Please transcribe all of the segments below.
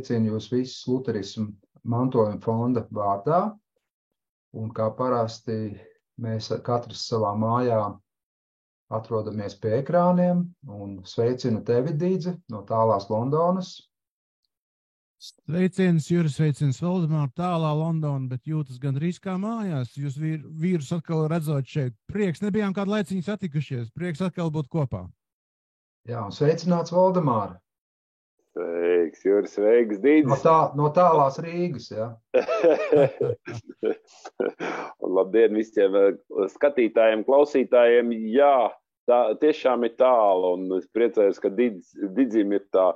sveicinu jūs visus Luterismu mantojuma fonda vārdā. Un kā parasti mēs katrs savā mājā atrodamies pie ekrāniem un sveicinu tevi, Dīdze, no tālās Londonas. Sveiciens, Juris, sveiciens Valdemār, tālā Londona, bet jūtas gandrīz kā mājās. Jūs vīrus atkal redzot šeit. Prieks, nebijām kādu laiciņu satikušies. Prieks atkal būt kopā. Jā, un sveicināts Valdemār. Sveiks, Juris, sveiks, Dīdis. No tālās Rīgas, jā. Un labdien visiem skatītājiem, klausītājiem. Jā, tā tiešām ir tālu, un es priecājos, ka Didzim ir tā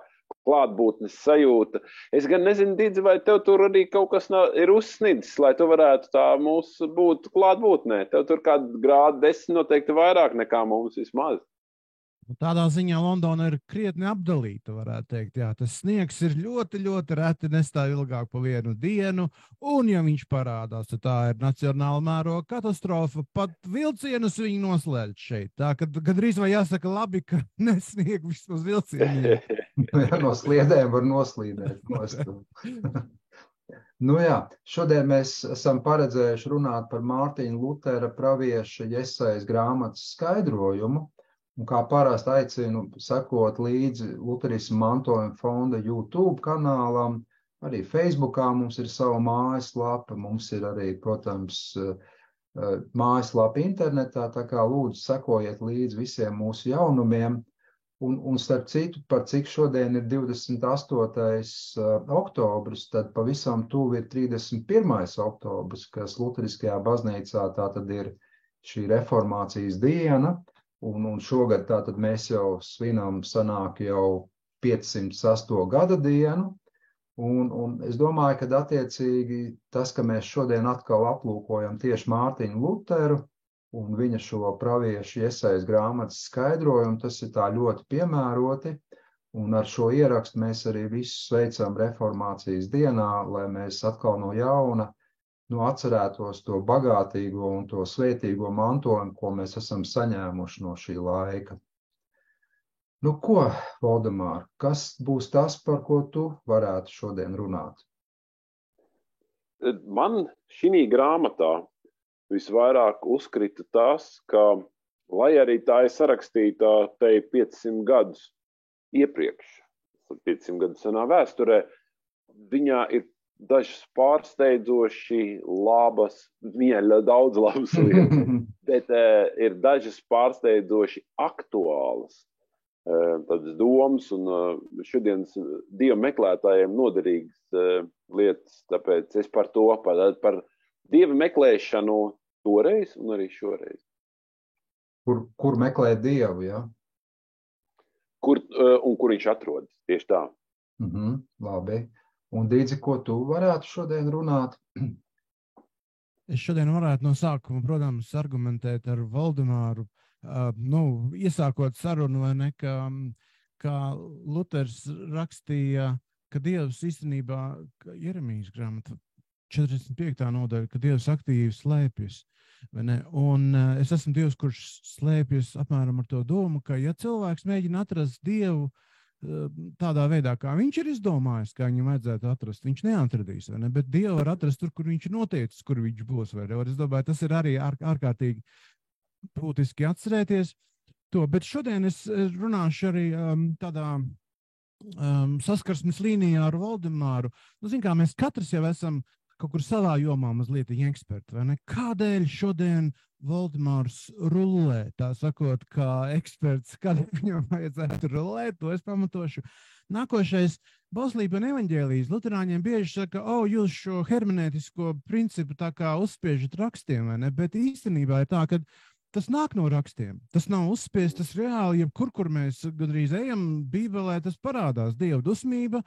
klātbūtnes sajūta. Es gan nezinu, Didzi, vai tev tur arī kaut kas ir uzsnidzis, lai tu varētu tā mums būt klātbūtnē. Tev tur kādu grādu 10 noteikti vairāk nekā mums vismaz. Tādā ziņā Londona ir krietni apdalīta, varētu teikt. Jā, tas sniegs ir ļoti, ļoti reti nestāv ilgāk pa vienu dienu, un ja viņš parādās, tad tā ir nacionāla mēroga katastrofa. Pat vilcienus viņi noslēdz šeit. Tā, kad gandrīz vai jāsaka labi, ka nesnieg vismaz vilcieniem. No sliedēm var noslīdēt. Nu jā, šodien mēs esam paredzējuši runāt par Mārtiņa Lutera pravieša Jesajas grāmatas skaidrojumu. Un kā parasti aicinu sekot līdzi Luterismu mantojuma fonda YouTube kanālam, arī Facebookā mums ir sava mājaslapa, mums ir arī, protams, mājaslapa internetā, tā kā lūdzu sekojiet līdzi visiem mūsu jaunumiem. Un starp citu, par cik šodien ir 28. oktobris, tad pavisam tuvu ir 31. oktobris, kas Luteriskajā baznīcā tā tad ir šī reformācijas diena. Un šogad tātad mēs jau svinām sanāk jau 508. gada dienu, un es domāju, ka attiecīgi tas, ka mēs šodien atkal aplūkojam tieši Mārtiņu Luteru un viņa šo praviešu Jesajas grāmatas skaidrojumu, tas ir tā ļoti piemēroti, un ar šo ierakstu mēs arī visus sveicam reformācijas dienā, lai mēs atkal no jauna atcerētos to bagātīgo un to svētīgo mantojumu, ko mēs esam saņēmuši no šī laika. Nu ko, Valdemār, kas būs tas, par ko tu varētu šodien runāt? Man šī grāmatā visvairāk uzkrita tas, ka, lai arī tā ir sarakstīta te 500 gadus iepriekš, 500 gadu senā vēsturē, viņā ir dažas pārsteidzoši labas, daudz labas lietas, bet ir dažas pārsteidzoši aktuālas tādas domas un šodienas Dieva meklētājiem noderīgas lietas, tāpēc es par to, par Dieva meklēšanu toreiz un arī šoreiz. Kur meklēt Dievu, jā? Kur viņš atrodas, tieši tā. Labi. Un, Dīdzi, ko tu varētu šodien runāt? Es šodien varētu no sākuma, protams, argumentēt ar Valdemāru, iesākot sarunu, vai ne, ka Luters rakstīja, ka Dievs īstenībā, Jeremijas grāmata 45. nodaļa, ka Dievs aktīvi slēpjas. Vai ne? Un es esmu Dievs, kurš slēpjas apmēram ar to domu, ka ja cilvēks mēģina atrast Dievu, tādā veidā, kā viņš ir izdomājis, kā viņam vajadzētu atrast, viņš neatradīs, vai ne? Bet Dievu var atrast tur, kur viņš ir noteicis, kur viņš būs, vai ne? Es domāju, tas ir arī ārkārtīgi būtiski atcerēties to, bet šodien es runāšu arī tādā saskarsmes līnijā ar Valdemāru. Zin kā, mēs katrs jau esam kaut kur savā jomā mazliet eksperti, vai ne? Kādēļ šodien Valdemārs rullē, tā sakot, kā eksperts, kādēļ viņam vajadzētu rullēt, to es pamatošu. Nākošais, bauslība un evaņģēlijas. Luterāņiem bieži saka, jūs šo hermenētisko principu tā kā uzspiežat rakstiem, vai ne? Bet īstenībā ir tā, ka tas nāk no rakstiem. Tas nav uzspiest, tas reāli, kur mēs gandrīz ejam Bībelē, tas parādās Dieva dusmība,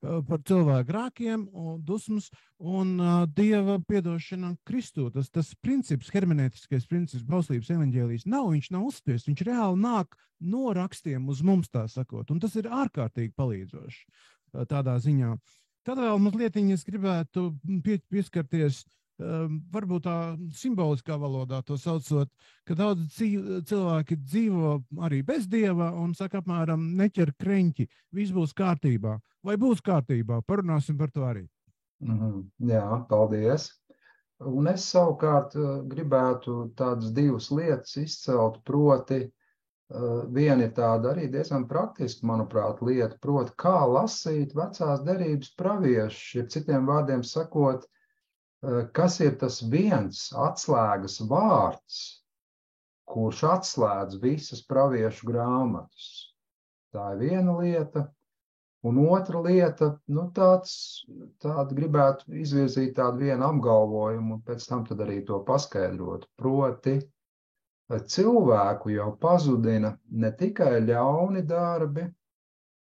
par cilvēku grākiem, dusmas un Dieva piedošana Kristū. Tas princips, hermenētiskais princips, bauslības evaņģēlijas viņš nav uzspiests, viņš reāli nāk no rakstiem uz mums, tā sakot, un tas ir ārkārtīgi palīdzoši tādā ziņā. Tad vēl mazliet es gribētu pieskarties varbūt tā simboliskā valodā to saucot, ka daudz cilvēki dzīvo arī bez Dieva un saka apmēram neķer kreņķi, viss būs kārtībā. Vai būs kārtībā? Parunāsim par to arī. Jā, paldies. Un es savukārt gribētu tādas divas lietas izcelt, proti, viena ir tāda arī diezgan praktiska, manuprāt, lieta, proti, kā lasīt vecās derības praviešus, ja citiem vārdiem sakot, kas ir tas viens atslēgas vārds, kurš atslēdz visas praviešu grāmatas. Tā ir viena lieta. Un otra lieta, tāda gribētu izvirzīt tādu vienu apgalvojumu un pēc tam tad arī to paskaidrot. Proti, cilvēku jau pazudina ne tikai ļauni darbi,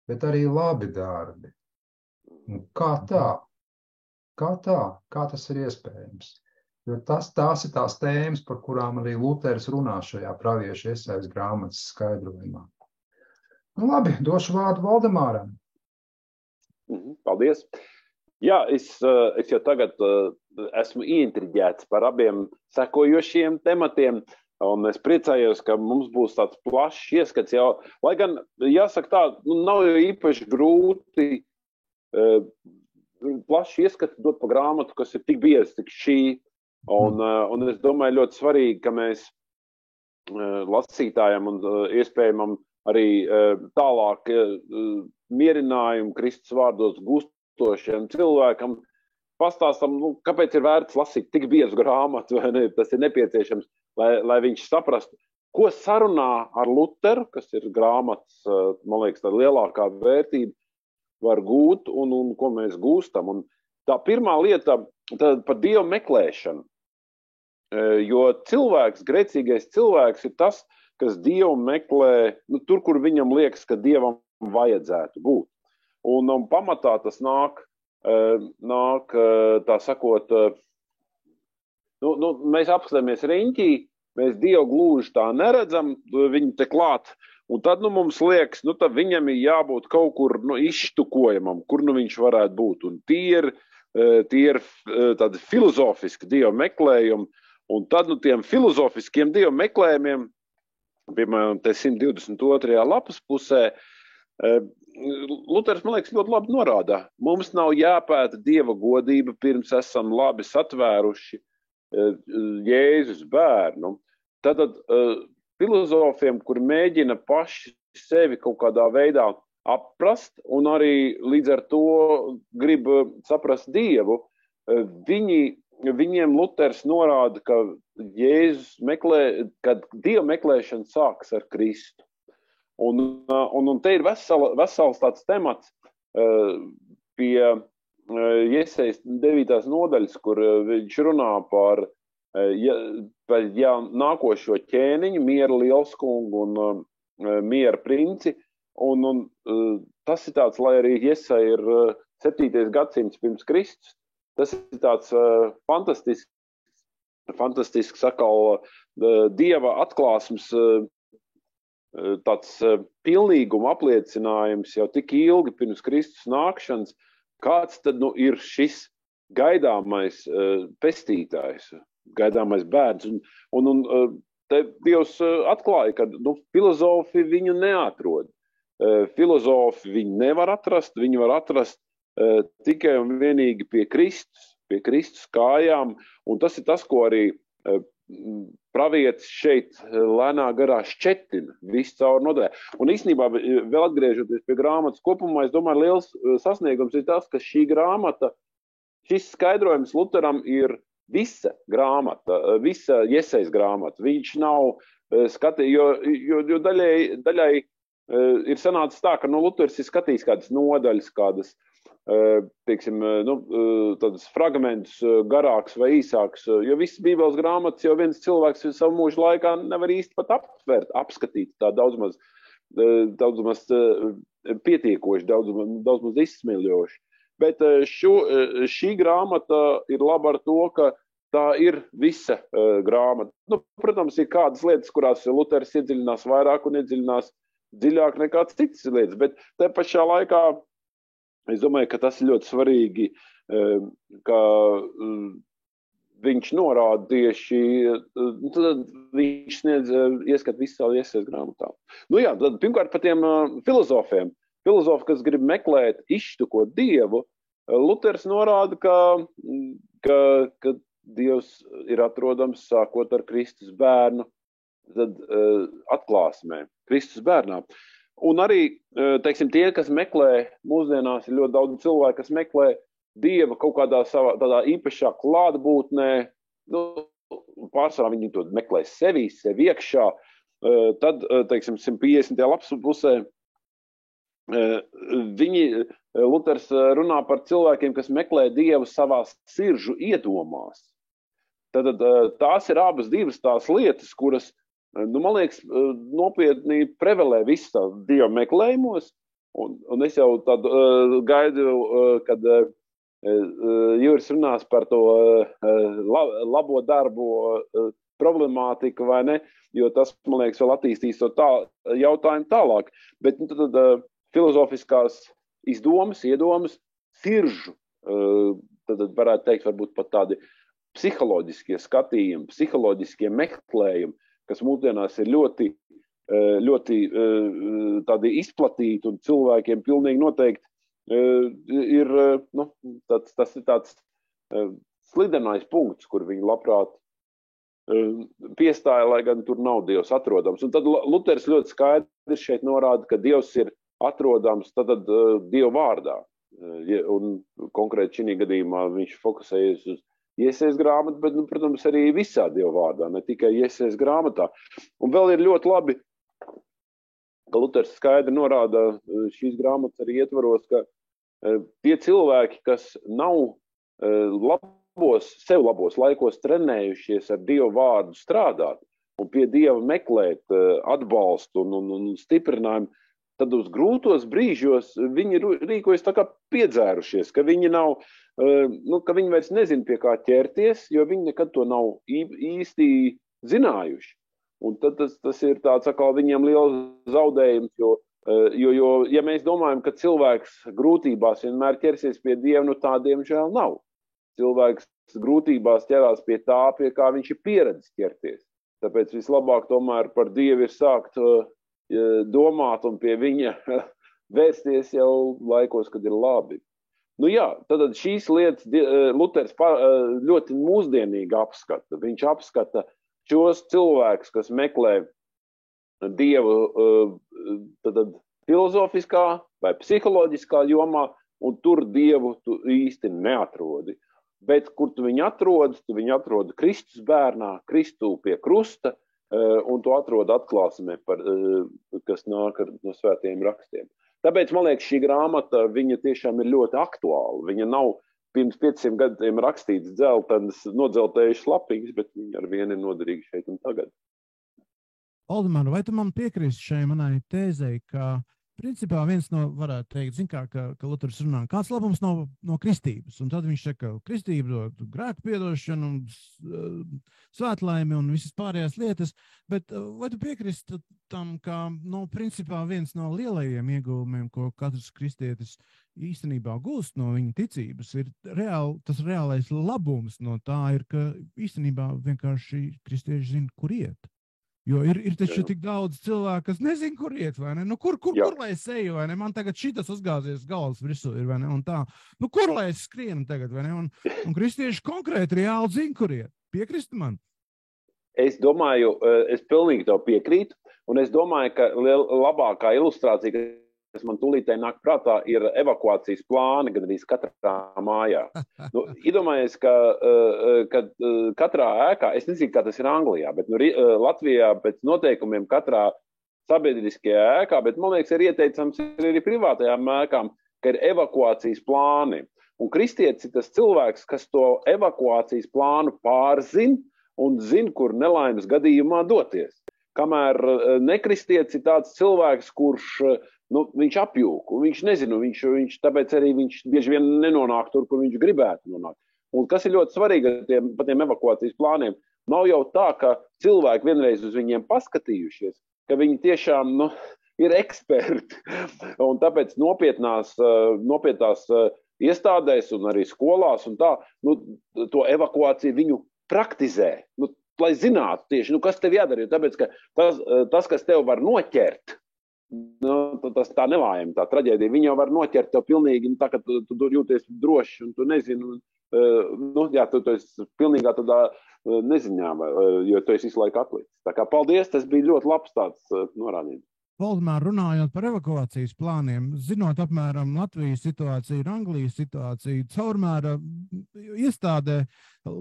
bet arī labi darbi. Un kā tā? Kā tas ir iespējams? Jo tās ir tās tēmas, par kurām arī Luters runā šajā praviešu Jesajas grāmatas skaidrojumā. Nu labi, došu vārdu Valdemāram. Paldies. Jā, es jau tagad esmu ieintriģēts par abiem sekojošiem tematiem, un es priecājos, ka mums būs tāds plašs ieskats jau, lai gan, jāsaka tā, nav jau īpaši grūti plaši ieskatu dot pa grāmatu, kas ir tik bieza, tik šī, un es domāju ļoti svarīgi, ka mēs lasītājiem un iespējamam arī tālāk mierinājumu Kristus vārdos gūstošiem cilvēkam pastāstam, kāpēc ir vērts lasīt tik biezu grāmatu, vai ne? Tas ir nepieciešams, lai viņš saprastu, ko sarunā ar Luteru, kas ir grāmatas, man liekas, tā lielākā vērtība, var gūt un ko mēs gūstam. Un tā pirmā lieta par Dievu meklēšanu, jo cilvēks, grēcīgais cilvēks ir tas, kas Dievu meklē, tur, kur viņam liekas, ka Dievam vajadzētu būt. Un pamatā tas nāk tā sakot, mēs apskatāmies riņķī, mēs Dievu gluži tā neredzam, viņu te klāt, un tad mums liekas, tad viņam ir jābūt kaut kur izštukojamam, kur viņš varētu būt. Un tie ir tādi filozofiski Dievu meklējumi, un tad tiem filozofiskiem Dievu meklējumiem, piemēram, te 122. lapas pusē, Luters, man liekas, ļoti labi norādā. Mums nav jāpēta Dieva godība, pirms esam labi satvēruši Jēzus bērnu. Tātad filozofiem, kuri mēģina paši sevi kaut kādā veidā aprast un arī līdz ar to grib saprast Dievu, viņiem Luters norāda, ka kad Dieva meklēšana sākas ar Kristu. Un te ir vesels tāds temats pie Jesajas 9. nodaļas, kur viņš runā par nākošo ķēniņu, miera lielskungu un miera princi. Un tas ir tāds, lai arī Jesaja ir 7. gadsimts pirms Kristus, tas ir tāds fantastisks sakal Dieva atklāsmes, tāds pilnīguma apliecinājums jau tik ilgi pirms Kristus nākšanas, kāds tad ir šis gaidāmais pestītājs, gaidāmais bērns. Un te Dievs atklāja, ka filozofi viņu neatrod. Filozofi viņu nevar atrast, viņi var atrast tikai un vienīgi pie Kristus kājām, un tas ir tas, ko arī pravietis šeit lēnā garā šķetina visu caur nodaļā. Un īstenībā, vēl atgriežoties pie grāmatas kopumā, es domāju, liels sasniegums ir tas, ka šī grāmata, šis skaidrojums Luteram ir visa grāmata, visa Jesajas grāmata. Viņš nav skatījis, jo daļai ir sanācis tā, ka Luters ir skatījis kādas nodaļas, kādas teiksim, tādas fragmentus garāks vai īsāks, jo visas Bībeles grāmatas jau viens cilvēks savu mūžu laikā nevar īsti pat aptvērt, apskatīt tā daudz maz pietiekoši, daudz maz izsmeļoši. Bet šī grāmata ir laba ar to, ka tā ir visa grāmata. Protams, ir kādas lietas, kurās Luters iedziļinās vairāk un iedziļinās dziļāk nekā citas lietas, bet te pašā laikā es domāju, ka tas ir ļoti svarīgi, ka viņš norāda tieši, tad viņš sniedz ieskat visu savu iesaist grāmatā. Nu jā, tad pirmkārt par tiem filozofiem. Filozofi, kas grib meklēt izštuko Dievu, Luters norāda, ka Dievs ir atrodams sākot ar Kristus bērnu, tad atklāsmē, Kristus bērnā. Un arī, teiksim, tie, kas meklē, mūsdienās ir ļoti daudz cilvēku, kas meklē Dieva kaut kādā savā tādā īpašā klātbūtnē, nu, pārsvarā viņi to meklē sevi iekšā, tad, teiksim, 150. lapspusē, Luters runā par cilvēkiem, kas meklē Dievu savās siržu iedomās. Tad tās ir abas divas tās lietas, kuras, nu, man liekas, nopietni prevelē visu tā Dieva meklējumos, un es jau tad gaidu, kad Juris runās par to labo darbu problemātiku, vai ne, jo tas, man liekas, vēl attīstīs to jautājumu tālāk. Bet nu, tad filozofiskās iedomas, siržu, tad varētu teikt, varbūt pat tādi psiholoģiskie skatījumi, psiholoģiskie meklējumi, kas mūsdienās ir ļoti, ļoti tādi izplatīti un cilvēkiem pilnīgi noteikti ir, nu, tas ir tāds slidenais punkts, kur viņi labprāt piestāja, lai gan tur nav Dievs atrodams. Un tad Luters ļoti skaidri šeit norāda, ka Dievs ir atrodams tad Dieva vārdā. Un konkrēti šī gadījumā viņš fokusējas uz Iesaijas grāmatu, bet, nu, protams, arī visā Dieva vārdā, ne tikai Iesaijas grāmatā. Un vēl ir ļoti labi, ka Luters skaidri norāda šīs grāmatas arī ietvaros, ka tie cilvēki, kas nav sev labos laikos trenējušies ar Dieva vārdu strādāt un pie Dieva meklēt atbalstu un stiprinājumu, tad uz grūtos brīžos viņi rīkojas tā kā piedzērušies, ka viņi nav, nu, ka viņi vairs nezin pie kā ķerties, jo viņi nekad to nav īsti zinājuši. Un tad tas ir tāds atkal viņiem liels zaudējums, jo, ja mēs domājam, ka cilvēks grūtībās vienmēr ķersies pie Dieva, nu tā diemžēl nav. Cilvēks grūtībās ķerās pie tā, pie kā viņš ir pieredzis ķerties. Tāpēc vislabāk tomēr par Dievu ir sākt domāt un pie viņa vērsties jau laikos, kad ir labi. Nu jā, tad šīs lietas Luters ļoti mūsdienīgi apskata. Viņš apskata šos cilvēkus, kas meklē Dievu tad filozofiskā vai psiholoģiskā jomā, un tur Dievu tu īsti neatrodi. Bet kur tu viņu atrodi Kristus bērnā, Kristu pie krusta, un tu atrodi atklāsmē, kas nāk no svētajiem rakstiem. Tāpēc, man liekas, šī grāmata, viņa tiešām ir ļoti aktuāla. Viņa nav pirms 500 gadiem rakstīts nodzeltējušas lapiņas, bet viņa ar vienu ir noderīga šeit un tagad. Valdemār, vai tu man piekrīsti šai manai tēzei, ka principā viens no, varētu teikt, ka Luters runā, kāds labums no kristības, un tad viņš saka, ka kristība dod grēku piedošanu, svētlaimi un visas pārējās lietas, bet vai tu piekrīsti tam, ka, principā viens no lielajiem ieguvumiem, ko katrs kristietis īstenībā gūst no viņa ticības, ir tas reālais labums no tā ir, ka īstenībā vienkārši kristieši zina, kur iet. Jo ir taču tik daudz cilvēku, kas nezin, kur iet, vai ne? Nu, kur lai es eju, vai ne? Man tagad šitas uzgāzies galvas virsū ir, vai ne? Un tā, nu, kur lai es skrienu tagad, vai ne? Un kristieši konkrēti reāli zina, kur iet. Piekristi man? Es domāju, es pilnīgi tev piekrītu, un es domāju, ka labākā ilustrācija, kas man tūlītēji nāk prātā, ir evakuācijas plāni gandrīz katrā mājā. Nu, iedomājies, ka katrā ēkā, es nezinu, kā tas ir Anglijā, bet Latvijā pēc noteikumiem katrā sabiedriskajā ēkā, bet man liekas, ir ieteicams arī privātajām ēkām, ka ir evakuācijas plāni. Un kristietis ir tas cilvēks, kas to evakuācijas plānu pārzina un zina, kur nelaimes gadījumā doties. Kamēr nekristietis ir tāds cilvēks, kurš viņš apjūk, un viņš nezinu, tāpēc arī viņš bieži vien nenonāk tur, kur viņš gribētu nonākt. Un kas ir ļoti svarīgi par tiem evakuācijas plāniem, nav jau tā, ka cilvēki vienreiz uz viņiem paskatījušies, ka viņi tiešām ir eksperti, un tāpēc nopietnās iestādēs un arī skolās un tā, to evakuāciju viņu praktizē, lai zinātu tieši, kas tev jādara, jo tāpēc, ka tas, kas tev var noķert, tas tā nelājuma, tā traģēdija, viņi jau var noķert tev pilnīgi, tā, ka tu jūties droši un tu nezini, tu esi pilnīgā tādā neziņā, jo tu esi visu laiku atlicis. Tā kā paldies, tas bija ļoti labs tāds norādījums. Valdemār, runājot par evakuācijas plāniem, zinot apmēram Latvijas situāciju un Anglijas situāciju, caurmēra iestādē,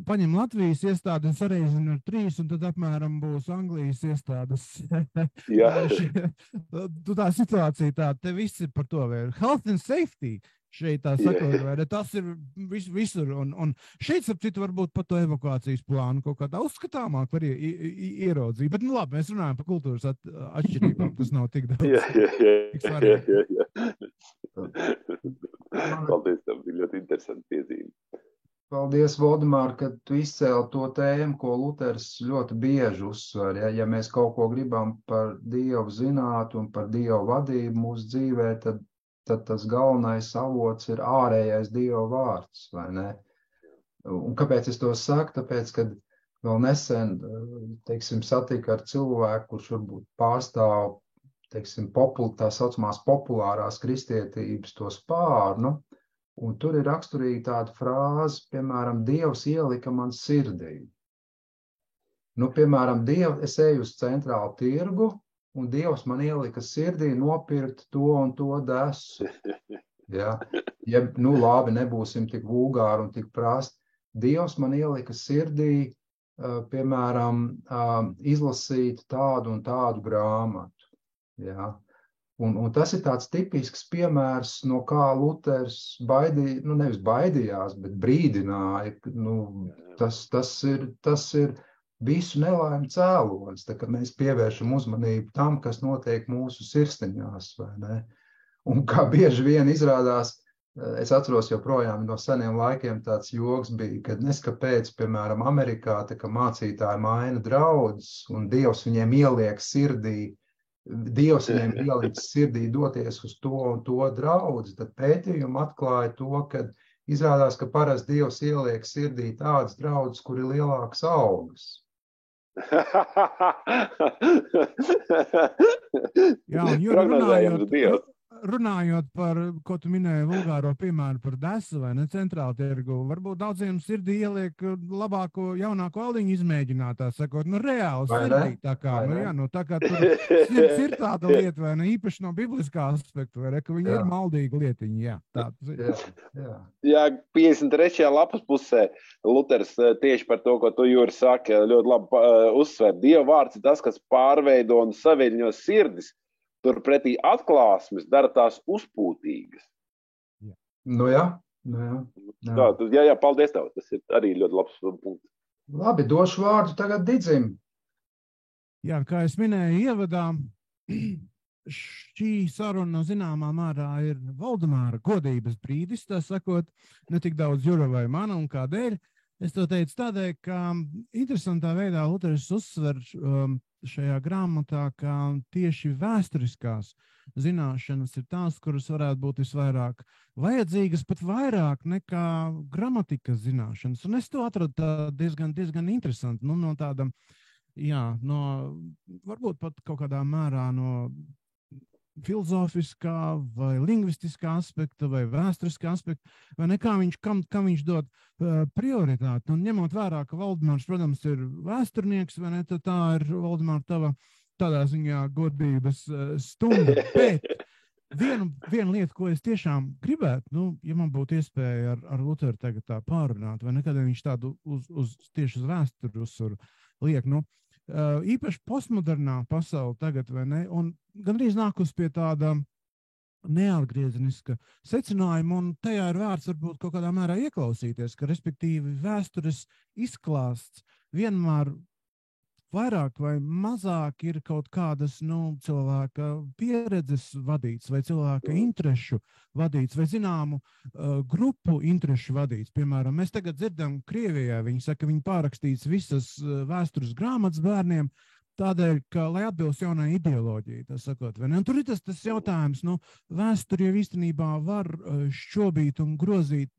paņem Latvijas iestādi un sareizina ar 3, un tad apmēram būs Anglijas iestādes. Jā. Tā situācija tā, te viss ir par to vēl. Health and safety. Šeit tā sakot, vai tas ir visur, un šeit, ap citu, varbūt par to evakuācijas plānu kaut kā tā uzskatāmāk var ieraudzīt, bet labi, mēs runājam par kultūras atšķirībām, tas nav tik daudz. Jā. Paldies, tev bija ļoti interesanti piezīme. Paldies, Valdemār, ka tu izcēli to tēmu, ko Luters ļoti bieži uzsver. Ja mēs kaut ko gribam par Dievu zināt un par Dievu vadību mūsu dzīvē, tad tas galvenais avots ir ārējais Dieva vārds, vai ne? Un kāpēc es to saku? Tāpēc, kad vēl nesen, satika ar cilvēku, kurš varbūt pārstāv, tā saucamās populārās kristietības to spārnu, un tur ir raksturīgi tāda frāze, piemēram, Dievs ielika man sirdī. Piemēram, es eju uz centrālu tirgu, un Dievs man ielika sirdī nopirkt to un to desu. Ja, labi, nebūsim tik vulgāri un tik prasti. Dievs man ielika sirdī, piemēram, izlasīt tādu un tādu grāmatu. Ja. Un tas ir tāds tipisks piemērs, no kā Luters nevis baidījās, bet brīdināja. Tas ir visu nelaimu cēlonis, tā kā mēs pievēršam uzmanību tam, kas notiek mūsu sirsniņās, vai ne? Un kā bieži vien izrādās, es atceros joprojām no seniem laikiem tāds joks bija, kad neskapēc, piemēram, Amerikā, tā kā mācītāji maina draudzes, un Dievs viņiem ieliek sirdī, Dievs viņiem ieliek sirdī doties uz to un to draudzi, tad pētījumi atklāja to, ka izrādās, ka parasti Dievs ieliek sirdī tādas draudzes, kur ir lielākas algas. Jā, un runājot par, ko tu minēji, vulgāro piemēru par desu vai ne centrālu tirgu, varbūt daudziem sirdī ieliek labāko, jaunāko aliņu izmēģināt, tā sakot, reāli sirdī, tā kā, tā kā tur sirds ir tāda lieta, vai ne, īpaši no bibliskā aspekta, vai ne, ka viņi ir maldīgi lietiņi, jā. Jā, 53. lapas pusē Luters tieši par to, ko tu, Jūri, saki, ļoti labi uzsver. Dieva vārds ir tas, kas pārveido un saviļņo sirdis, turpretī atklāsmes dara tās uzpūtīgas. Jā, paldies tev. Tas ir arī ļoti labs punkts. Labi, došu vārdu tagad Didzim. Jā, kā es minēju ievadā, šī saruna zināmā mērā ir Valdemāra godības brīdis, tā sakot, ne tik daudz Jura vai mana un kādēļ. Es to teicu tādēļ, ka interesantā veidā Luters uzsver šajā grāmatā, ka tieši vēsturiskās zināšanas ir tās, kuras varētu būt visvairāk vajadzīgas, pat vairāk nekā gramatikas zināšanas. Un es to atradu diezgan interesanti. No tāda, varbūt pat kaut kādā mērā no filozofiskā vai lingvistiskā aspekta vai vēsturiskā aspekta, vai ne, kam viņš dod prioritāti. Un ņemot vērā, ka Valdemārs, protams, ir vēsturnieks, vai ne, tad tā ir, Valdemār, tava tādā ziņā godības stunda. Bet viena lieta, ko es tiešām gribētu, ja man būtu iespēja ar Luteru tagad tā pārunāt, vai nekad viņš tādu tieši uz vēsturi uzsvaru liek, īpaši postmodernā pasaule tagad, vai ne, un gandrīz nākus pie tāda neatgriezeniska secinājuma, un tajā ir vērts varbūt kaut kādā mērā ieklausīties, ka respektīvi vēstures izklāsts vienmēr vairāk vai mazāk ir kaut kādas cilvēka pieredzes vadīts vai cilvēka interešu vadīts vai zināmu grupu interešu vadīts. Piemēram, mēs tagad dzirdam Krievijā, viņi saka, viņi pārakstīs visas vēstures grāmatas bērniem, Tādēļ, ka, lai atbilst jaunai ideoloģijai, tā sakot, vai ne? Un tur ir tas jautājums, vēsturi jau īstenībā var šķobīt un grozīt,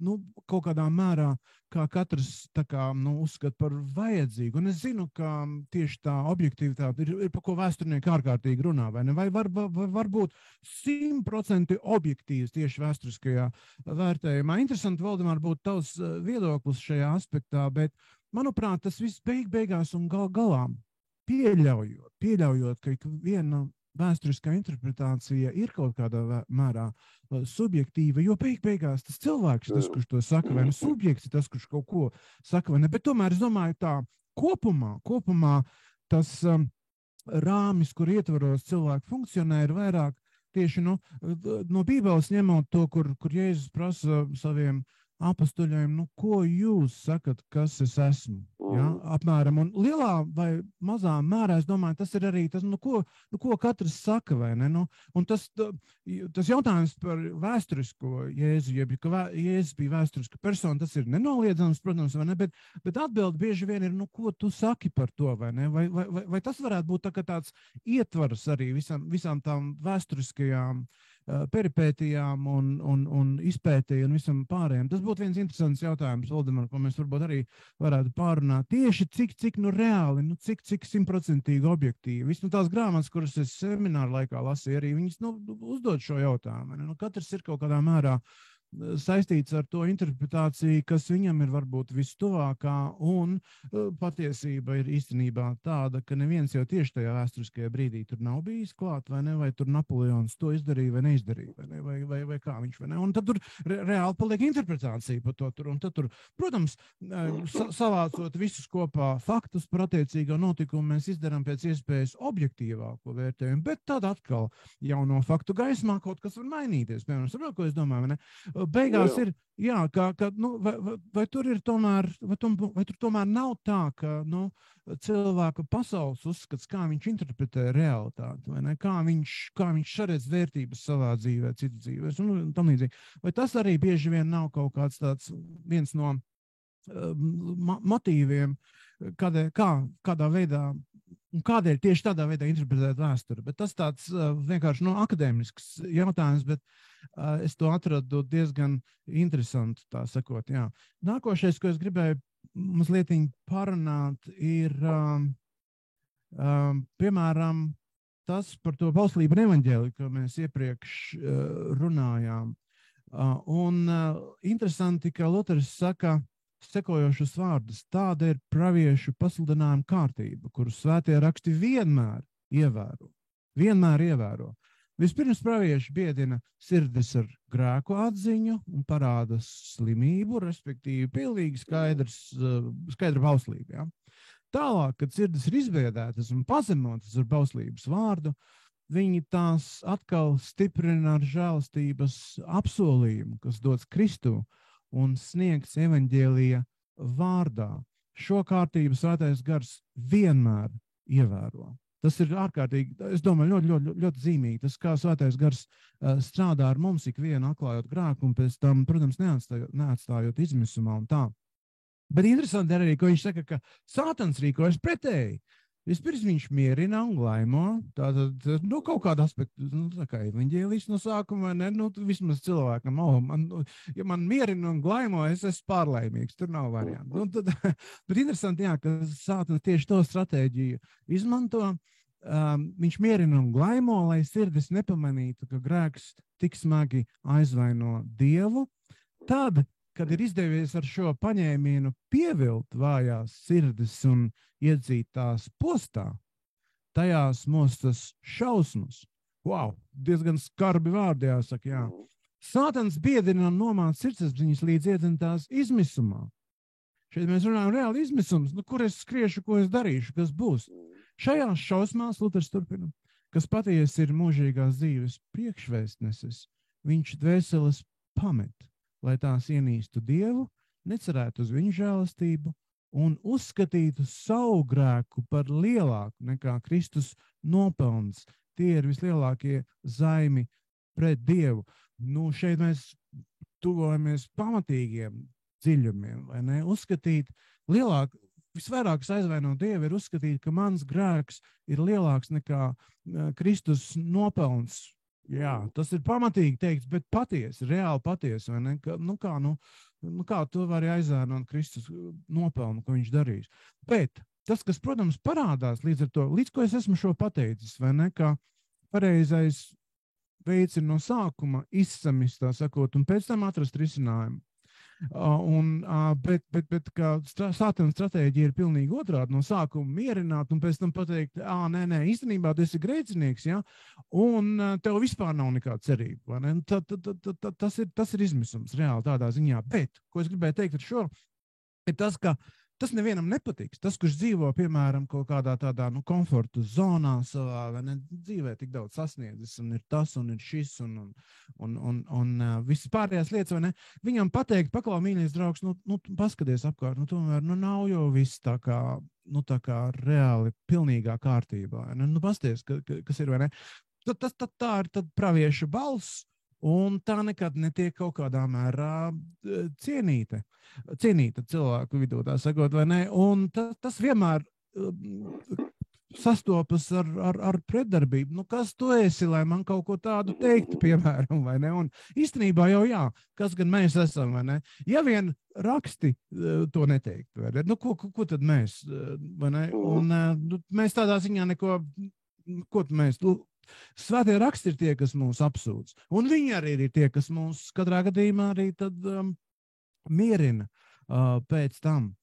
kaut kādā mērā, kā katrs uzskata par vajadzīgu. Un es zinu, ka tieši tā objektivitāte ir par ko vēsturnieki ārkārtīgi runā, vai ne? Vai var būt 100% objektīvs tieši vēsturiskajā vērtējumā. Interesanti, Valdemār, būtu tavs viedoklis šajā aspektā, bet, manuprāt, tas viss beigās un galā pieļaujot, ka viena vēsturiskā interpretācija ir kaut kādā mērā subjektīva, jo beigās tas cilvēks ir tas, kurš to saka, vai ne? Subjekts ir tas, kurš kaut ko saka, vai ne? Bet tomēr es domāju tā kopumā tas rāmis, kur ietvaros cilvēku funkcionē, ir vairāk tieši no Bībeles ņemot to, kur Jēzus prasa saviem apostoļiem, ko jūs sakat, kas es esmu? Ja? Apmēram. Un lielā vai mazā mērā, es domāju, tas ir arī tas, ko katrs saka, vai ne? Un tas jautājums par vēsturisko Jēzu, ka Jēzus bija vēsturiska persona, tas ir nenoliedzams, protams, vai ne? Bet atbildi bieži vien ir, ko tu saki par to, vai ne? Vai tas varētu būt tāds ietvars arī visām tām vēsturiskajām peripētijām un izpētēji un visam pārējiem. Tas būtu viens interesants jautājums, Valdemar, ko mēs varbūt arī varētu pārunāt. Tieši cik reāli, cik 100% objektīvi. Vismaz tās grāmatas, kuras es semināru laikā lasīju, arī viņas uzdod šo jautājumu. Katrs ir kaut kādā mērā saistīts ar to interpretāciju, kas viņam ir varbūt vistuvākā, un patiesība ir īstenībā tāda, ka neviens jau tieši tajā vēsturiskajā brīdī tur nav bijis klāt, vai ne, vai tur Napoleons to izdarīja vai neizdarīja, vai ne, vai kā viņš, vai ne, un tad tur reāli paliek interpretācija par to tur, un tad tur, protams, savācot visus kopā faktus par attiecīgo notikumu, mēs izdarām pēc iespējas objektīvāko vērtējumu, bet tad atkal jauno faktu gaismā kaut kas var mainīties, piemēram, saprot, ko es domāju, vai ne? Beigās ir, vai tur ir tomēr, vai tur tomēr nav tā, ka, cilvēka pasaules uzskats, kā viņš interpretē realitāti, vai ne, kā viņš saredz vērtības savā dzīvē, citu dzīvēs, un tam līdzīgi. Vai tas arī bieži vien nav kaut kāds tāds viens no motīviem, kādā veidā, un kādēļ tieši tādā veidā interpretēt vēsturi. Bet tas tāds vienkārši akadēmisks jautājums, bet es to atradu diezgan interesantu, tā sakot, jā. Nākošais, ko es gribēju mazliet parunāt, ir, piemēram, tas par to bauslību un evaņģēliju, ko mēs iepriekš runājām. Un interesanti, ka Luters saka sekojošus vārdus: tāda ir praviešu pasludinājuma kārtība, kuru svētie raksti vienmēr ievēro. Vispirms pravieši biedina sirdis ar grēku atziņu un parāda slimību, respektīvi pilnīgi skaidra bauslība. Ja? Tālāk, kad sirdis ir izbiedētas un pazemotas ar bauslības vārdu, viņi tās atkal stiprina ar žēlastības apsolījumu, kas dots Kristu un sniegts evaņģēlija vārdā. Šo kārtību svētais gars vienmēr ievēro. Tas ir ārkārtīgi, es domāju, ļoti zīmīgi. Tas, kā svētais gars strādā ar mums ikvienu, atklājot grēku, un pēc tam, protams, neatstājot izmisumā un tā. Bet interesanti arī, ko viņš saka, ka Sātans rīkojas pretēji. Vispirms viņš mierina un glaimo, tātad, kaut kādu aspektu, tā kā evaņģēlijs no sākuma, ne, vismaz cilvēkam, ja man mierina un glaimo, es esmu pārlaimīgs, tur nav variantu. Bet interesanti, jā, ka Sātans tieši to stratēģiju izmanto, viņš mierina un glaimo, lai sirdis nepamanītu, ka grēks tik smagi aizvaino Dievu. Tad, kad ir izdevies ar šo paņēmienu pievilt vājās sirdis un iedzīt tās postā, tajās mostas šausmas. Wow, diezgan skarbi vārdi jāsaka, jā. Sātans biedina un nomāca sirdsapziņas līdz iedzintās izmisumā. Šeit mēs runājam reāli izmisums, kur es skriešu, ko es darīšu, kas būs. Šajās šausmās Luters turpina, kas patiesi ir mūžīgās dzīves priekšvēstnesis, viņš dvēseles pamet, lai tās ienīstu Dievu, necerētu uz viņu žēlastību un uzskatītu savu grēku par lielāku nekā Kristus nopelns. Tie ir vislielākie zaimi pret Dievu. Šeit mēs tuvojamies pamatīgiem dziļumiem, vai ne? Uzskatīt lielāku, visvairāk es aizvaino Dievu, ir uzskatīt, ka mans grēks ir lielāks nekā Kristus nopelns. Jā, tas ir pamatīgi teikts, bet patiesi, reāli patiesi, vai ne? Kā to var aizvainot Kristus nopelnu, ko viņš darīs. Bet tas, kas, protams, parādās līdz ar to, līdz ko es esmu šo pateicis, vai ne, kā pareizais veids ir no sākuma izsamist, tā sakot, un pēc tam atrast risinājumu. Bet kā sātana stratēģija ir pilnīgi otrādi, no sākuma mierināt un pēc tam pateikt, nē, īstenībā tu esi grēcinieks, ja? Un tev vispār nav nekāda cerība. Vai ne? Tas ir izmisums reāli tādā ziņā. Bet, ko es gribēju teikt ar šo, ir tas, ka tas nevienam nepatiks. Tas, kurš dzīvo, piemēram, kaut kādā tādā komfortu zonā savā, vai ne, dzīvē tik daudz sasniedzis, un ir tas, un ir šis, un visas pārējās lietas, vai ne, viņam pateikt, paklau, mīļais draugs, paskaties apkārt, tomēr, nav jau viss tā kā reāli pilnīgā kārtībā, vai ne, pasties, kas ir, vai ne. Tā ir tad pravieša balss, un tā nekad netiek kaut kādā mērā cienīta cilvēku vidū, tā sakot, vai ne? Un tas vienmēr sastopas ar pretdarbību. Kas tu esi, lai man kaut ko tādu teiktu, piemēram, vai ne? Un īstenībā jau jā, kas gan mēs esam, vai ne? Ja vien raksti to neteiktu, vai ne? Ko tad mēs, vai ne? Un mēs tādā ziņā neko, ko mēs... Svētie raksti ir tie, kas mūs apsūdz. Un viņi arī ir tie, kas mūs katrā gadījumā arī tad mierina pēc tam.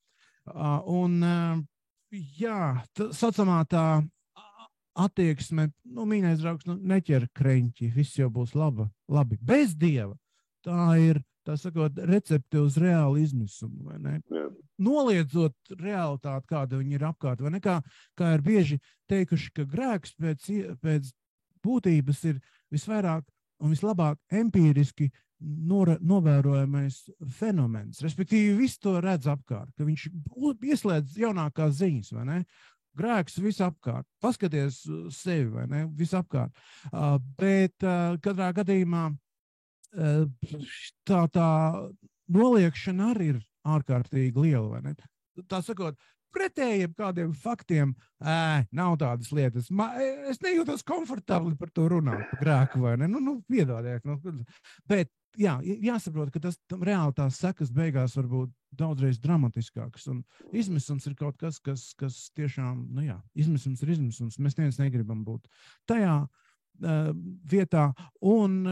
Saucamā tā attieksme, mīļais draugs, neķer kreņķi, viss jau būs labi. Bez Dieva tā ir, tā sakot, recepte uz reālu izmisumu, vai ne? Jā. Noliedzot realitāti, kāda viņi ir apkārt, vai ne? Kā ir bieži teikuši, ka grēks pēc būtības ir visvairāk un vislabāk empīriski novērojamais fenomens. Respektīvi, viss to redz apkārt, ka viņš ieslēdz jaunākās ziņas, vai ne? Grēks visapkārt. Paskaties sevi, vai ne? Visapkārt. Bet katrā gadījumā tā noliekšana arī ir ārkārtīgi liela, vai ne? Tā sakot, pretējiem kādiem faktiem, nav tādas lietas. Es nejūtos komfortabli par to runāt, par grēku, vai ne? Piedodiet. Bet, jā, jāsaprot, ka tas reāli tās sekas beigās var būt daudzreiz dramatiskākas. Un izmisums ir kaut kas, kas tiešām, izmisums ir izmisums. Mēs neviens negribam būt tajā vietā. Un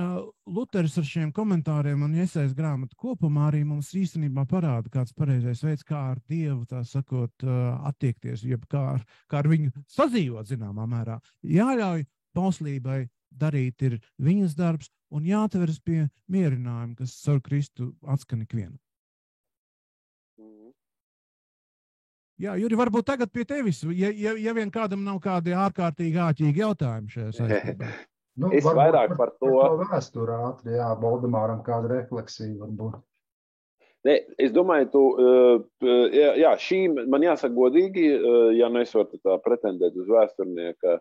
Luteris ar šiem komentāriem un Jesajas grāmatu kopumā arī mums īstenībā parāda kāds pareizais veids, kā ar Dievu, tā sakot, attiekties, jeb kā ar viņu sadzīvot zināmā mērā. Jāļauj bauslībai darīt ir viņas darbs un jāatveras pie mierinājuma, kas caur Kristu atskan ikvienam. Jā, Juri, varbūt tagad pie tevis, ja vien kādam nav kādi ārkārtīgi āķīgi jautājumi šajā saistībā. Es vairāk par to vēsturi ātri, Valdemāram kāda refleksija varbūt. Ne, es domāju, šī man jāsaka godīgi, ja neesot tā pretendēt uz vēsturnieka,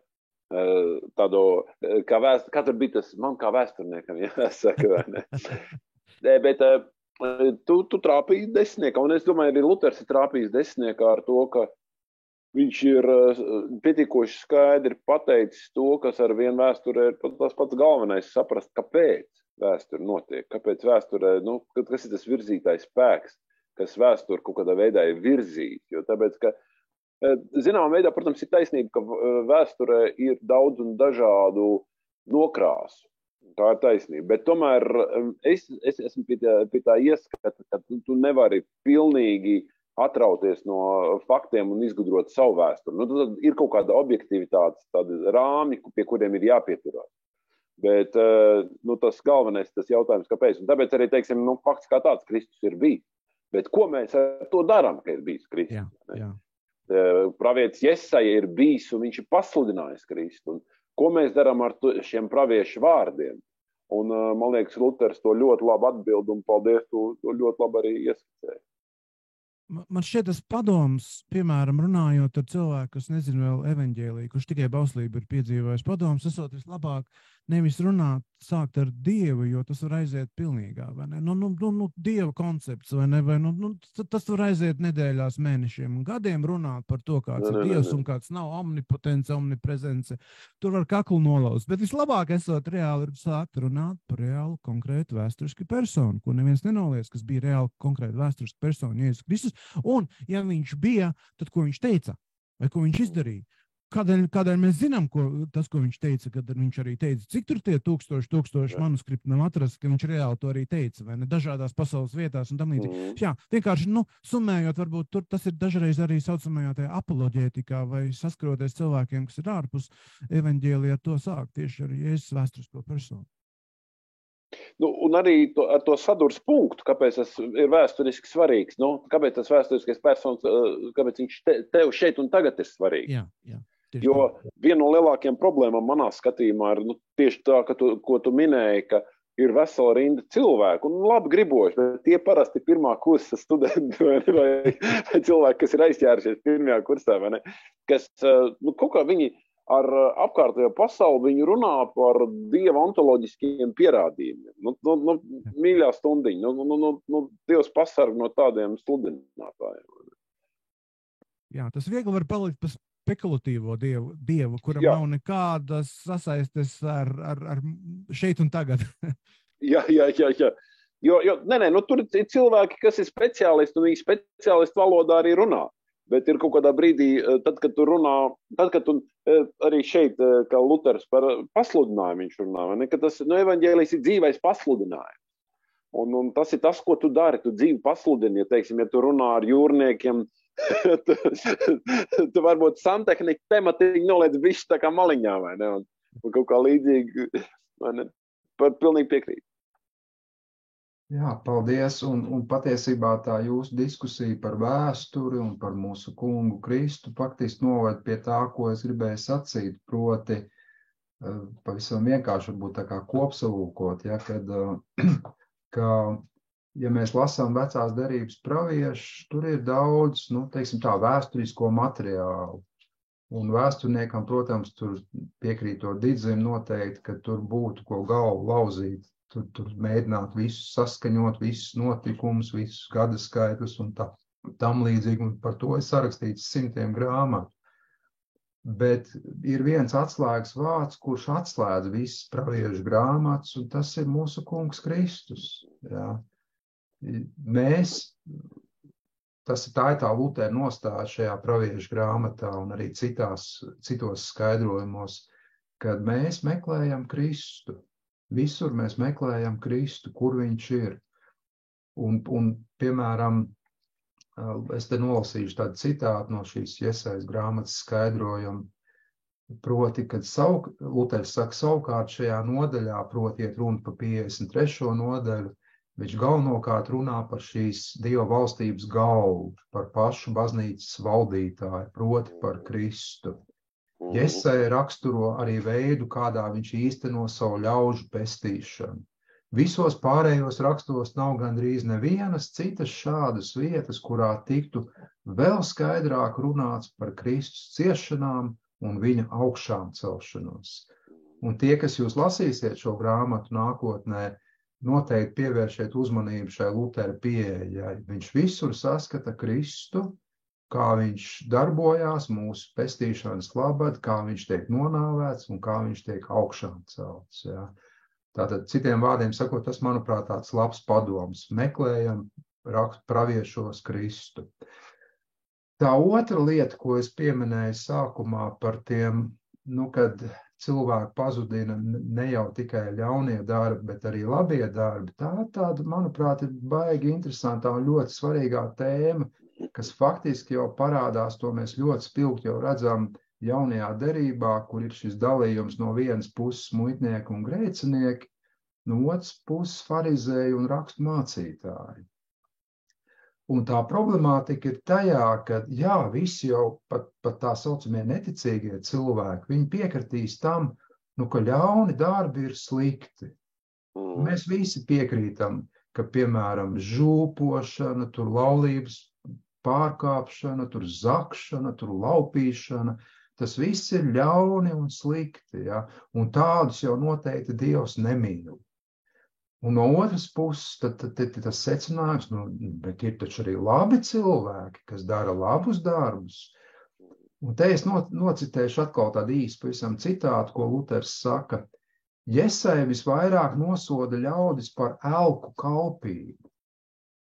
tādu, katru bija tas, man kā vēsturniekam jāsaka, vai ne? Bet tu trāpīji desmitniekā, un es domāju, arī Luters ir trāpījis desmitniekā ar to, ka viņš ir pietiekoši skaidri pateicis to, kas ar vienu vēsturē ir tas pats galvenais saprast, kāpēc vēsture notiek, kāpēc vēsturē, kas ir tas virzītājs spēks, kas vēsture kaut kādā veidā ir virzīt, jo tāpēc, ka zināmā veidā, protams, ir taisnība, ka vēsturē ir daudz un dažādu nokrāsu. Tā ir taisnība, bet tomēr es esmu pie tā ieskata, ka tu nevari pilnīgi atrauties no faktiem un izgudrot savu vēsturi. Tad ir kaut kāda objektivitātes, tādi rāmji, pie kuriem ir jāpieturās. Bet tas galvenais, tas jautājums, kāpēc. Un tāpēc arī, teiksim, fakts kā tāds Kristus ir bijis. Bet ko mēs ar to darām, ka ir bijis Kristus? Jā. Pravietis Jesaja ir bijis un viņš ir pasludinājis Kristu. Un ko mēs darām ar šiem praviešu vārdiem? Un, man liekas, Luters to ļoti labi atbild un paldies, to ļoti labi arī ieskicēja. Man šķiet tas padoms, piemēram, runājot ar cilvēku, kas nezinu vēl evaņģēliju, kurš tikai bauslību ir piedzīvojis, padoms esot vislabāk nevis runāt, sākt ar Dievu, jo tas var aiziet pilnīgā, vai ne? Dieva koncepts, vai ne? Tas var aiziet nedēļās, mēnešiem un gadiem runāt par to, kāds ir Dievs un kāds nav omnipotence, omniprezence. Tur var kaklu nolaust, bet vislabāk esot reāli ir sākt runāt par reālu konkrētu vēsturiski personu, ko neviens nenoliedz, kas bija reāli konkrēti vēsturiski persona, Jēzus Kristus. Un, ja viņš bija, tad ko viņš teica? Vai ko viņš izdarīja? Kādēļ mēs zinām, ko viņš teica, kad viņš arī teica, cik tur tie tūkstoši manuskripti nav atrasts, ka viņš reāli to arī teica, vai ne, dažādās pasaules vietās un tam līdzīgi. Jā, vienkārši, summējot, varbūt tur tas ir dažreiz arī saucamajā tajā apoloģētikā vai saskaroties cilvēkiem, kas ir ārpus evaņģēlijā, to sāk tieši ar Jēzus vēsturisko personu. Un arī ar to sadurs punktu, kāpēc tas ir vēsturiski svarīgs, kāpēc tas vēsturiskais persons, kāpēc viņš tev šeit un tagad ir svarīgs. Jā. Jo viena no lielākajām problēmām manā skatījumā ir tieši tā, ko tu minēji, ka ir vesela rinda cilvēku, un labi griboši, bet tie parasti pirmā kursa studenti vai cilvēki, kas ir aizķērušies pirmajā kursā, vai ne, kas kaut kā viņi ar apkārtējo pasauli viņi runā par Dieva ontoloģiskiem pierādījumiem. Mīļā stundiņa, Dievs pasarg no tādiem sludinātājiem. Jā, tas viegli var palikt par spekulatīvo dievu, kuram nav nekādas sasaistes ar šeit un tagad. Jā. Tur ir cilvēki, kas ir speciālisti, un viņi speciālistu valodā arī runā. Bet ir kaut kādā brīdī, tad, kad tu runā, arī šeit, kā Luters par pasludinājumu viņš runā, ne, ka tas evaņģēlijs ir dzīvais pasludinājums. Un tas ir tas, ko tu dari, tu dzīvi pasludini, ja tu runā ar jūrniekiem, tu varbūt santehnika tematiku noliec bišķi tā kā maliņā, vai ne, un kaut kā līdzīgi, vai ne, pilnīgi piekrīt. Jā, paldies, un patiesībā tā jūsu diskusija par vēsturi un par mūsu kungu Kristu faktiski noved pie tā, ko es gribēju sacīt, proti pavisam vienkārši varbūt tā kā kopsalūkot, ka ja mēs lasām vecās derības praviešus, tur ir daudz, vēsturisko materiālu. Un vēsturniekam, protams, tur piekrītot Didzim noteikti, ka tur būtu ko galvu lauzīt. Tur mēģināt visus saskaņot, visus notikumus, visus gadaskaitus un tam līdzīgi. Un par to ir sarakstīts 100 grāmatu. Bet ir viens atslēgas vārds, kurš atslēdz visas praviešu grāmatas, un tas ir mūsu kungs Kristus. Jā. Tā ir tā Lutera nostāja šajā praviešu grāmatā un arī citos skaidrojumos, kad mēs meklējam Kristu. Visur mēs meklējam Kristu, kur viņš ir. Un piemēram, es te nolasīšu tādu citātu no šīs Jesajas grāmatas skaidrojuma, proti, kad Luters saka savukārt šajā nodaļā, proti iet runa par 53. nodaļu, viņš galvenokārt runā par šīs Dieva valstības galvu, par pašu baznīcas valdītāju, proti par Kristu. Jesaja raksturo arī veidu, kādā viņš īsteno savu ļaužu pestīšanu. Visos pārējos rakstos nav gandrīz nevienas citas šādas vietas, kurā tiktu vēl skaidrāk runāts par Kristus ciešanām un viņa augšām celšanos. Un tie, kas jūs lasīsiet šo grāmatu nākotnē, noteikti pievēršiet uzmanību šai Lutera pieejai. Viņš visur saskata Kristu, kā viņš darbojās mūsu pestīšanas labad, kā viņš tiek nonāvēts un kā viņš tiek augšām celts. Jā. Tātad, citiem vārdiem sakot, tas, manuprāt, tāds labs padoms. Meklējam praviešos Kristu. Tā otra lieta, ko es pieminēju sākumā par tiem, kad cilvēki pazudina ne jau tikai ļaunie darbi, bet arī labie darbi, tāda, manuprāt, ir baigi interesantā un ļoti svarīgā tēma, kas faktiski jau parādās, to mēs ļoti spilgti jau redzam jaunajā derībā, kur ir šis dalījums no vienas puses muitnieki un grēcinieki, no otras puses farizēji un rakstu mācītāji. Un tā problemātika ir tajā, ka visi jau pat tā saucamie neticīgie cilvēki, viņi piekritīs tam, ka ļauni darbi ir slikti. Mēs visi piekrītam, ka, piemēram, žūpošana, tur laulības pārkāpšana, tur zakšana, tur laupīšana. Tas viss ir ļauni un slikti, ja? Un tādus jau noteikti Dievs nemīl. Un no otras puses, tad tas secinājums, bet ir taču arī labi cilvēki, kas dara labus darbus. Un te es nocitēšu atkal tādu īstu pavisam citātu, ko Luters saka. Jesai visvairāk nosoda ļaudis par elku kalpību.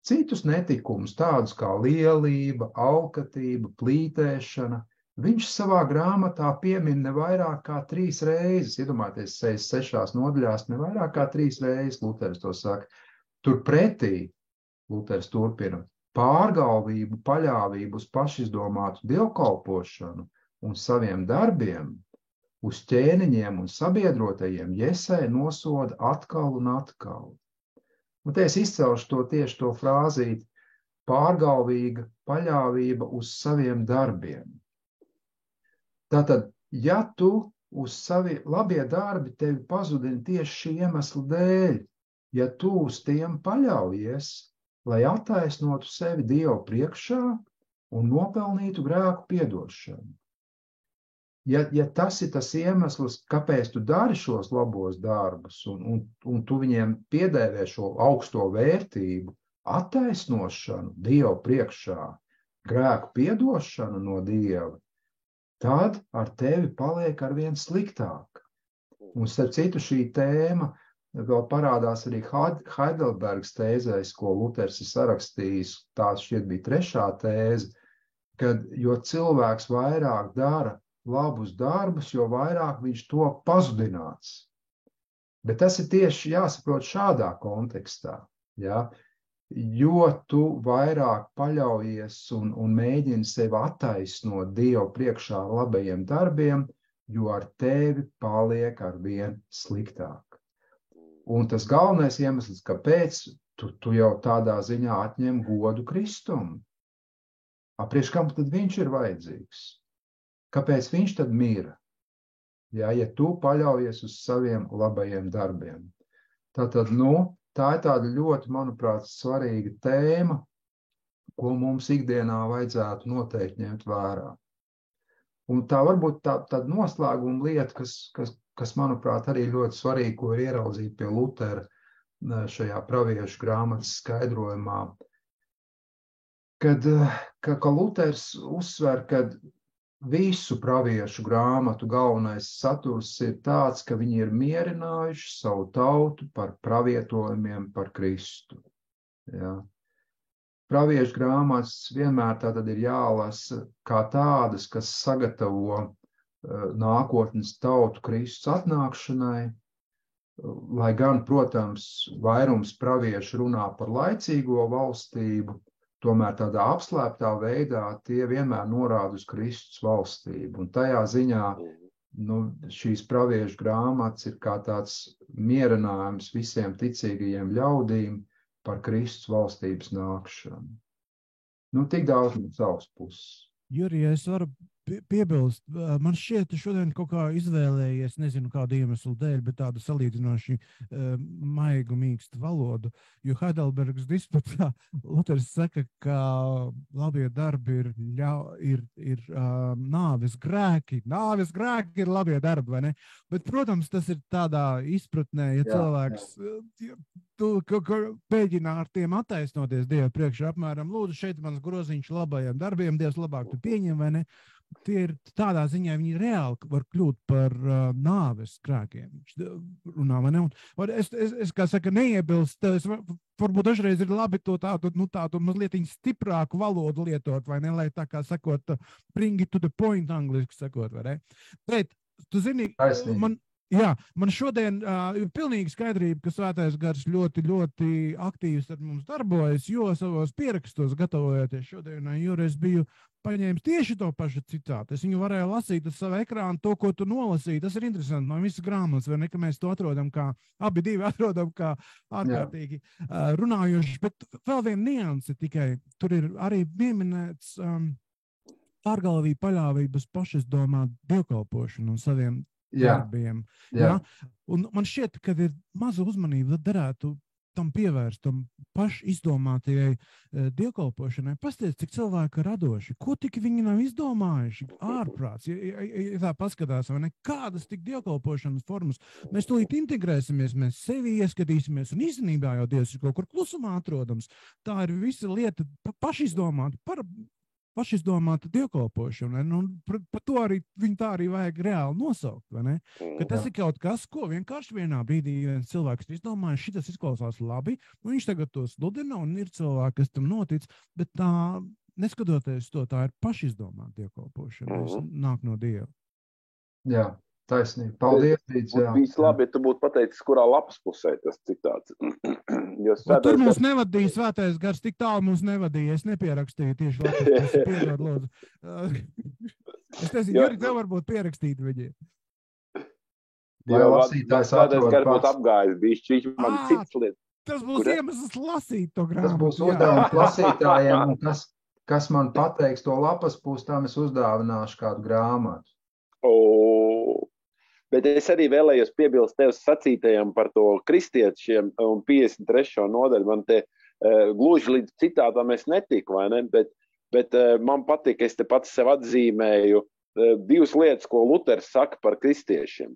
Citus netikumus, tādus kā lielība, alkatība, plītēšana, viņš savā grāmatā piemin ne vairāk kā 3 reizes. Iedomājieties, 66 nodaļās, ne vairāk kā 3 reizes Luters to saka. Turpretī, Luters turpina, pārgalvību, paļāvību uz pašizdomātu dievkalpošanu un saviem darbiem, uz ķēniņiem un sabiedrotajiem Jesai nosoda atkal un atkal. Un te es izcelšu to tieši to frāzīt, pārgalvīga paļāvība uz saviem darbiem. Tātad, ja tu uz savi labie darbi tevi pazudini tieši šī iemesla dēļ, ja tu uz tiem paļaujies, lai attaisnotu sevi Dievu priekšā un nopelnītu grēku piedošanu. Ja tas ir tas iemesls, kāpēc tu dari šos labos darbus un tu viņiem piedēvē šo augsto vērtību, attaisnošanu Dievu priekšā, grēku piedošanu no Dieva, tad ar tevi paliek arvien sliktāk. Un starp citu šī tēma vēl parādās arī Heidelbergas tēzēs, ko Luters ir sarakstījis, tās šķiet bija 3. tēze, kad jo cilvēks vairāk dara labus darbus, jo vairāk viņš to pazudināts. Bet tas ir tieši jāsaprot šādā kontekstā, ja? Jo tu vairāk paļaujies un mēģini sevi attaisnot Dievu priekšā labajiem darbiem, jo ar tevi paliek arvien sliktāk. Un tas galvenais iemesls, kāpēc tu jau tādā ziņā atņem godu Kristum. Priekš kam tad viņš ir vajadzīgs? Kāpēc viņš tad mira? Ja tu paļaujies uz saviem labajiem darbiem. Tātad, tā ir tāda ļoti, manuprāt, svarīga tēma, ko mums ikdienā vajadzētu noteikti ņemt vērā. Un tā varbūt tāda noslēguma lieta, kas, manuprāt, arī ļoti svarīga, ko ir ieraudzīt pie Lutera šajā praviešu grāmatas skaidrojumā, ka Luters uzsver, ka visu praviešu grāmatu galvenais saturs ir tāds, ka viņi ir mierinājuši savu tautu par pravietojumiem par Kristu. Ja. Praviešu grāmatas vienmēr tātad ir jālasa kā tādas, kas sagatavo nākotnes tautu Kristus atnākšanai, lai gan, protams, vairums praviešu runā par laicīgo valstību, tomēr tādā apslēptā veidā tie vienmēr norāda uz Kristus valstību. Un tajā ziņā šīs praviešu grāmatas ir kā tāds mierinājums visiem ticīgajiem ļaudīm par Kristus valstības nākšanu. Tik daudz no savas puses. Juri, ja es varu piebilst, man šķiet, ka šodien kaut kā izvēlējies, nezinu kādu iemeslu dēļ, bet tādu salīdzinoši maigu, mīkstu valodu, jo Heidelbergas disputā Luters saka, ka labie darbi ir nāves grēki. Nāves grēki ir labie darbi, vai ne? Bet, protams, tas ir tādā izpratnē, ja cilvēks mēģina ar tiem attaisnoties Dieva priekšā, apmēram, lūdzu, šeit mans groziņš labajiem darbiem, Dievs labāk tu pieņem, vai ne? Tie ir tādā ziņā, viņi reāli var kļūt par nāves grēkiem. Runā, vai ne? Un es kā saka, neiebilst, varbūt dažreiz ir labi to tādu mazliet stiprāku valodu lietot, vai ne? Lai tā kā sakot, bring it to the point, angliski sakot, vai ne? Bet, tu zini, man šodien ir pilnīgi skaidrība, ka Svētais Gars ļoti, ļoti aktīvs ar mums darbojas, jo savos pierakstos gatavojoties šodienai, jo es biju paņēmis tieši to pašu citātu. Es viņu varēju lasīt uz savu ekrānu, to, ko tu nolasīji. Tas ir interesanti no visas grāmatas, vai ne, ka mēs to atrodam kā, abi divi atrodam kā ārkārtīgi runājoši, bet vēl viena nianse tikai, tur ir arī pieminēts pārgalvība, paļāvība uz pašizdomātu dievkalpošanu un saviem darbiem. Ja? Un man šķiet, ka ir maza uzmanība, tad derētu tam pievērst, tam pašizdomātajai dievkalpošanai. Pasties, cik cilvēki radoši, ko tik viņi nav izdomājuši ārprāts, ja tā paskatās, vai ne, kādas tik dievkalpošanas formas. Mēs tūlīt integrēsimies, mēs sevi ieskatīsimies, un īstenībā jau Dievs ir kaut kur klusumā atrodams. Tā ir visa lieta pašizdomāta dievkalpošana, un par to arī viņu tā arī vajag reāli nosaukt, vai ne? Ka tas ir kaut kas, ko vienkārši vienā brīdī viens cilvēks izdomāja, šitas izklausās labi, un viņš tagad to sludina, un ir cilvēki, kas tam notic, bet tā, neskatoties to, tā ir pašizdomāta dievkalpošana, nāk no Dieva. Jā. Taisnība. Paldies, Dīdz. Bijis labi, ja tu būtu pateicis, kurā lapas pusē tas citāts. Tur mums nevadīja svētais gars, tik tālu mums nevadīja. Es nepierakstīju tieši lapas pusi. Piedod, lūdzu. Es teicu, Juri, tev varbūt pierakstīt viņiem. Vai lasītājs atrod pats? Būtu apgājis, viņš man cits lietas. Tas būs iemesls lasīt to grāmatu. Tas būs uzdevums lasītājiem, un kas man pateiks to lapas pusi, tam es uzdāvināšu kādu grāmatu. Bet es arī vēlējos piebilst tev sacītajam par to kristiešiem un 53. nodaļu. Man te gluži līdz citātām es netiku, vai ne? Bet man patīk, es te pats sev atzīmēju divas lietas, ko Luters saka par kristiešiem.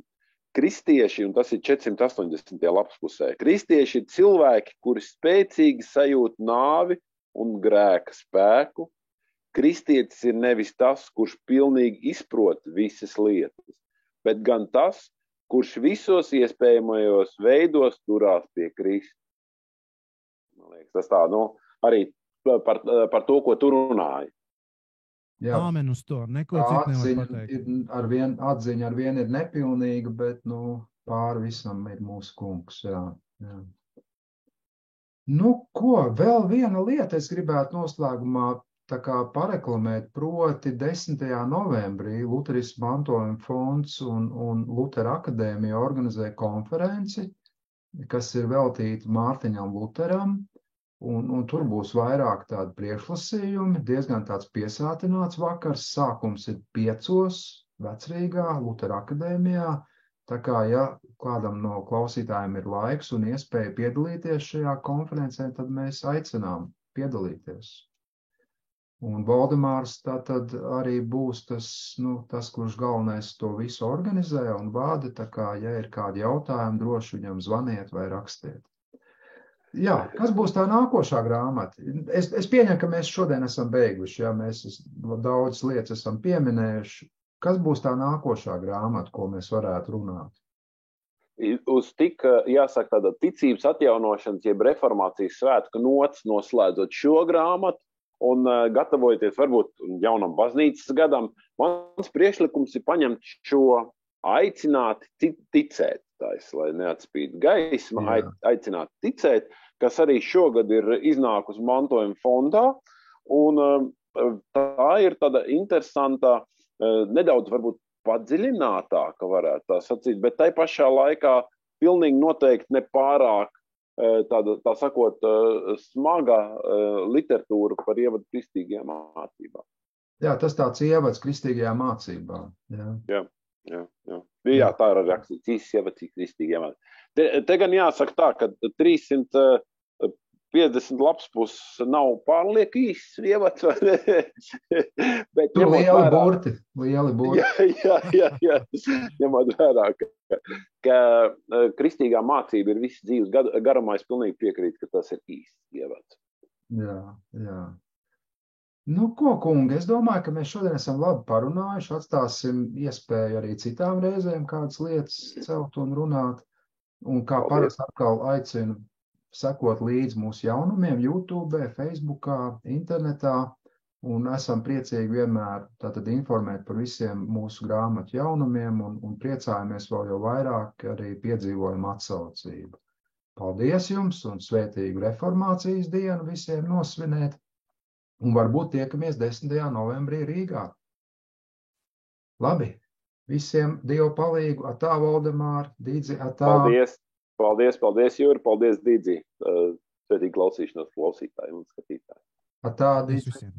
Kristieši, un tas ir 480. lapas pusē, kristieši ir cilvēki, kuri spēcīgi sajūt nāvi un grēka spēku. Kristietis ir nevis tas, kurš pilnīgi izprot visas lietas, bet gan tas, kurš visos iespējamajos veidos turās pie Kristus. Man liekas, tas tā, arī par to, ko tu runāji. Jā. Āmen uz to, neko citu nevar pateikt. Atziņa ar vienu ir nepilnīga, bet, pāri visam ir mūsu kungs, jā. Vēl viena lieta es gribētu noslēgumā tā kā pareklamēt, proti 10. novembrī Luterisma mantojuma fonds un Lutera akadēmija organizē konferenci, kas ir veltīta Mārtiņam Luteram, un tur būs vairāk tādi priekšlasījumi, diezgan tāds piesātināts vakars, sākums ir 5:00 Vecrīgā, Lutera akadēmijā, tā kā, ja kādam no klausītājiem ir laiks un iespēja piedalīties šajā konferencē, tad mēs aicinām piedalīties. Un Valdemārs tātad arī būs tas, kurš galvenais to visu organizē un vada, tā kā, ja ir kādi jautājumi, droši viņam zvaniet vai rakstiet. Jā, kas būs tā nākošā grāmata? Es pieņemu, ka mēs šodien esam beiguši, ja mēs daudz lietas esam pieminējuši. Kas būs tā nākošā grāmata, ko mēs varētu runāt? Uz tik, jāsaka, tāda ticības atjaunošanas, jeb reformācijas svētku nots noslēdzot šo grāmatu, un gatavojoties varbūt jaunam baznīcas gadam, mans priekšlikums ir paņemt šo aicināt ticēt, lai neatspīd gaisma, aicināt ticēt, kas arī šogad ir iznākusi mantojuma fondā, un tā ir tāda interesanta, nedaudz varbūt padziļinātāka, varētu tā sacīt, bet tai pašā laikā pilnīgi noteikti nepārāk tā sakot, smaga literatūra par ievadu kristīgajām mācībām. Jā, tas tāds ievads kristīgajām mācībām. Jā, tā ir rakstīts, īsts ievads kristīgajām mācībām. Te gan jāsaka tā, ka 350 lapspuses nav pārlieku īsts ievads. Tur lieli burti. Jā. Ņemot vērā, ka kristīgā mācība ir viss dzīves garumā, es pilnīgi piekrītu, ka tas ir īsts ievads. Jā. Ko, kungi, es domāju, ka mēs šodien esam labi parunājuši, atstāsim iespēju arī citām reizēm kādas lietas celt un runāt. Un kā parasti atkal aicinu sekot līdz mūsu jaunumiem YouTube, Facebookā, internetā, un esam priecīgi vienmēr tātad informēt par visiem mūsu grāmatu jaunumiem un priecājamies vēl jau vairāk arī piedzīvojam atsaucību. Paldies jums un svētīgu reformācijas dienu visiem nosvinēt, un varbūt tiekamies 10. novembrī Rīgā. Labi, visiem Dievu palīgu, atā Valdemār, Dīdzi, atā. Paldies, Jūri, paldies, Dīdzi. Svētīgi klausīšanos klausītājiem un skatītājiem. Atā, Dīdzi.